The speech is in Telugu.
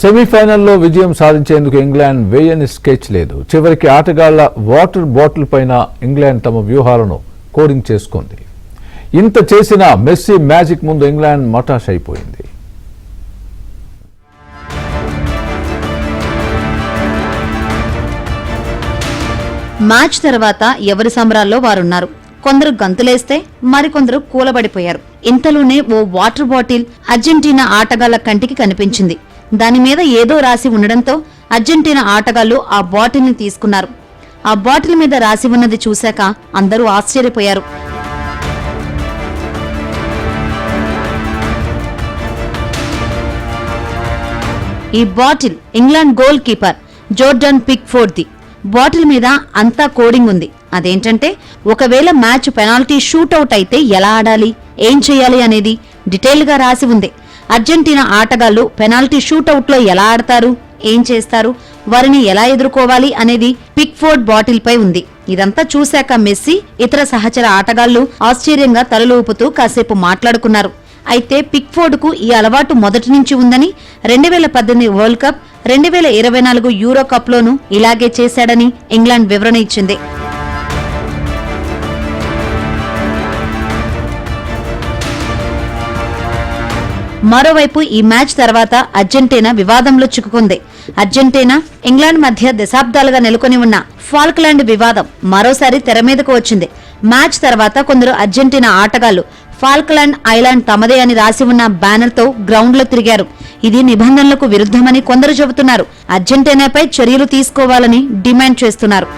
సెమీఫైనల్లో విజయం సాధించేందుకు ఇంగ్లాండ్ వేయని స్కెచ్ లేదు. చివరికి ఆటగాళ్ల వాటర్ బాటిల్ పైన ఇంగ్లాండ్ తమ వ్యూహాలను కోడింగ్ చేసుకుంది. ఇంత చేసిన మెస్సీ మ్యాజిక్ ముందు ఇంగ్లాండ్ మటాష్ అయిపోయింది. మ్యాచ్ తర్వాత ఎవరి సంబరాల్లో వారున్నారు. కొందరు గంతులేస్తే మరికొందరు కూలబడిపోయారు. ఇంతలోనే ఓ వాటర్ బాటిల్ అర్జెంటీనా ఆటగాళ్ల కంటికి కనిపించింది. దాని మీద ఏదో రాసి ఉండడంతో అర్జెంటీనా ఆటగాళ్లు ఆ బాటిల్ ని తీసుకున్నారు. ఆ బాటిల్ మీద రాసి ఉన్నది చూశాక అందరూ ఆశ్చర్యపోయారు. ఈ bottle England goal keeper Jordan Pickford ది. బాటిల్ మీద అంతా కోడింగ్ ఉంది. అదేంటంటే ఒకవేళ మ్యాచ్ పెనాల్టీ షూటౌట్ అయితే ఎలా ఆడాలి, ఏం చేయాలి అనేది డీటెయిల్ గా రాసి ఉంది. అర్జెంటీనా ఆటగాళ్లు పెనాల్టీ షూటౌట్ లో ఎలా ఆడతారు, ఏం చేస్తారు, వారిని ఎలా ఎదుర్కోవాలి అనేది పిక్ఫోర్డ్ బాటిల్ పై ఉంది. ఇదంతా చూశాక మెస్సీ ఇతర సహచర ఆటగాళ్లు ఆశ్చర్యంగా తలలూపుతూ కాసేపు మాట్లాడుకున్నారు. అయితే పిక్ఫోర్డ్ కు ఈ అలవాటు మొదటి నుంచి ఉందని, 2018 వరల్డ్ కప్, 2024 యూరో కప్ లోనూ ఇలాగే చేశాడని ఇంగ్లాండ్ వివరణ ఇచ్చింది. మరోవైపు ఈ మ్యాచ్ తర్వాత అర్జెంటీనా వివాదంలో చిక్కుకుంది. అర్జెంటీనా ఇంగ్లాండ్ మధ్య దశాబ్దాలుగా నెలకొని ఉన్న ఫాల్క్లాండ్ వివాదం మరోసారి తెర మీదకు వచ్చింది. మ్యాచ్ తర్వాత కొందరు అర్జెంటీనా ఆటగాళ్లు ఫాల్క్లాండ్ ఐలాండ్ తమదే అని రాసి ఉన్న బ్యానర్ తో గ్రౌండ్ లో తిరిగారు. ఇది నిబంధనలకు విరుద్ధమని కొందరు చెబుతున్నారు. అర్జెంటీనాపై చర్యలు తీసుకోవాలని డిమాండ్ చేస్తున్నారు.